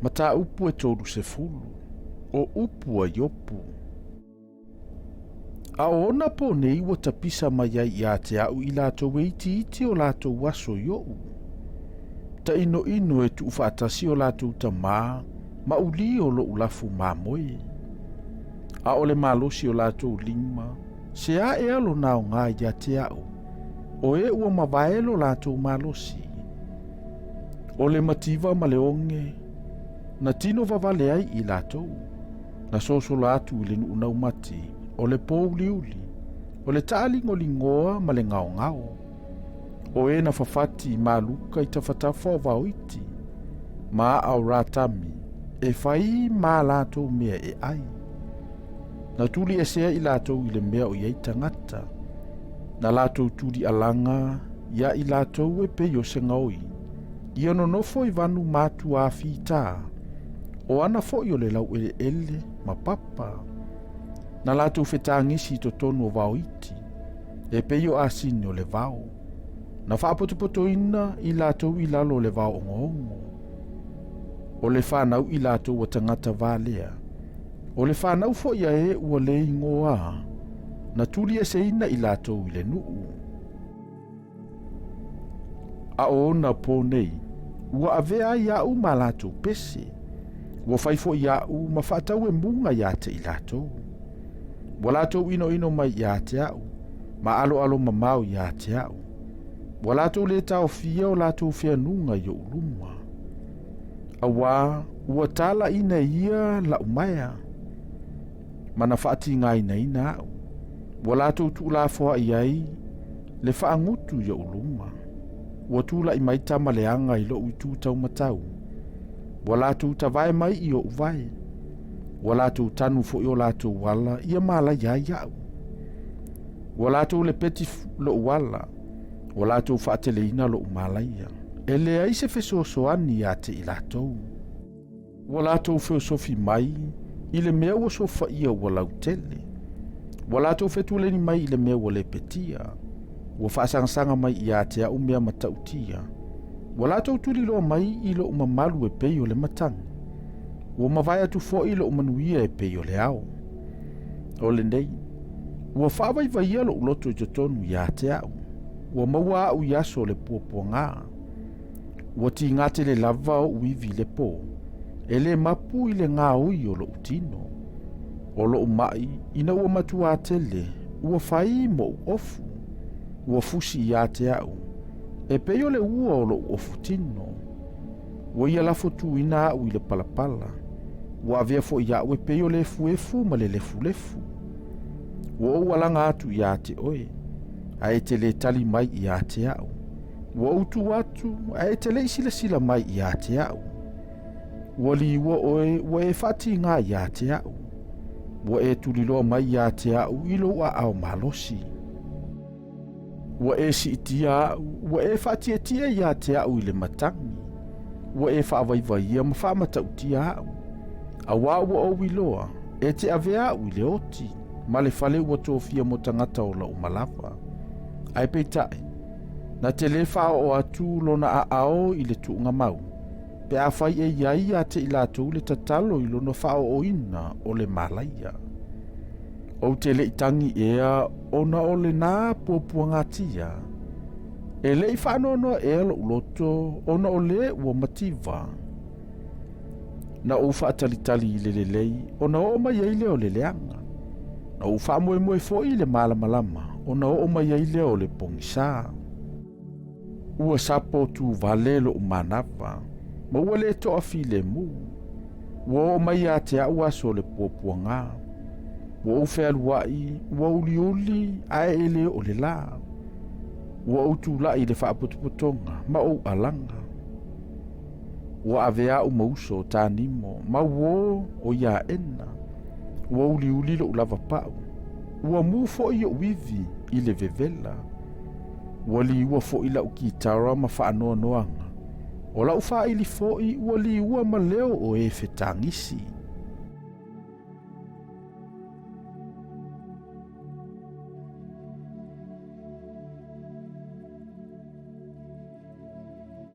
Mata upu e tolu se fulu, o upu a Iopu. A ona po nei ua tapisa mai ai ia te au I latou e iti o latou waso iou. Ta ino e tu whaatasi o latou tamā, ma uli o lo ulafu mamoe. A ole malosi o latou lima, se a e alo nao ngā ia te au, o e ua mawaelo latou malosi. Ole mativa maleonge, na tino vavale ai I latou, na soso latu I le nuunau mati, o le pouliuli, o le taalingolingoa ma le ngao. O e na fafati maluka I tawhatafa o vaoiti, ma au ratami, e fai ma latou mea e ai. Na tuli e sea I latou I le mea o iei tangata, na latou tuli alanga, ia I latou e peyo se ngaoi, ia nonofo I vanu matu a fita, o ana fo I o le lau ele ma papa. Na latou fetangisi to tonu o vaoiti, e peyo asini o le vao. Na whaapotopotoina I latou I lalo le vao ongo. O le whanau I latou o tangata valea. O le whanau fo ia e ua le ingoa, na tuli e seina I latou I le nuu. A ona po nei, ua avea I au ma latou pese. Ua faifo I au ma whaatau e munga ia te I latou. Wa latou ino mai ia te au, ma alo mamau ia te au. Wa latou le tau fia o latou fia nunga I uluma. Awa, ua tala ina ia la umaya. Mana whaati ngai ina au. Wa latou tu la foa iai, le whaangutu I uluma. Wa tula I mai tamaleanga I lo uitu tau matau. Wa latou tawai mai I o uvai. Wa latou tanu fo I o latou wala, ia mala ia iau. Wa latou le peti lo wala, wa latou whaateleina lo umalaia. E le ai se fesoasoani ia te I latou. Wa latou feosofi mai, I le mea ua sofa ia ua lautele. Wa latou fetuleni mai I le mea ua le petia. Wa whaasangasanga mai ia te au mea matautia. Wa latou tuli loa mai I lo umamalu e peyo le matang. Ua mawai atu fo I lo umanuia e peyo le ao. O le nei, ua whaawaivaia lo uloto I totonu ia te au. Ua maua au yaso le puapua ngā. Ua ti ngate le lava o uivi le po. E le mapu I le ngā ui o lo utino. O lo umai, ina ua matua tele, ua fai mo ofu. Ua fusi ia te au. E peyo le ua o lo ofu tino. Ua ia lafo tu ina au I le palapala. Ua avea fo ia ue peyo le fuefu ma le lefu. Ua ualanga atu ia te oe. A e te le tali mai ia te au. Ua utu atu, a e te le sila mai ia te au. Ua li ua oe, ua e fati ngā ia te au. Ua e tuliloa mai ia te au ilo ua au malosi. Ua e si itia au, ua e fati e tia ia te au I le matangi. Ua e whaavaivaia ma whaamatautia au. A wā ua o wiloa, e te avea au I le oti, ma le fale ua tōfia mo tangata o la umalawa. Ai peitai, na te le whao o atu lona a ao I le tuunga mau, pe a whai e iai a te I latou le tatalo I lona whao o ina o le malaia. O te le itangi ea ona o le nā puapua ngatia. E le I whanono e alo uloto ona o le ua mativa. Na o whaatalitali I le lelei, ona o mai eile o le leanga. Na o whaamoe fo I le malamalama, ona o mai eile o le pongisa. Ua sapo tu valelo umanawa, ma ua le toa file mu. Ua o mai a te au aso le puapua ngā. Ua o whealuai, ua uliuli a ele o le la. Ua o tu lai le whaapotopotonga, ma o alanga. Ua avea o mauso tānimo, ma uo o ia ena. Ua uliuli lo ulava pau. Ua mu fo I o wivi I le vevela. Ua li ua fo I lau ki tara ma whaanoa noanga. O lau wha ili fo I ua li ua ma leo o e fetangisi.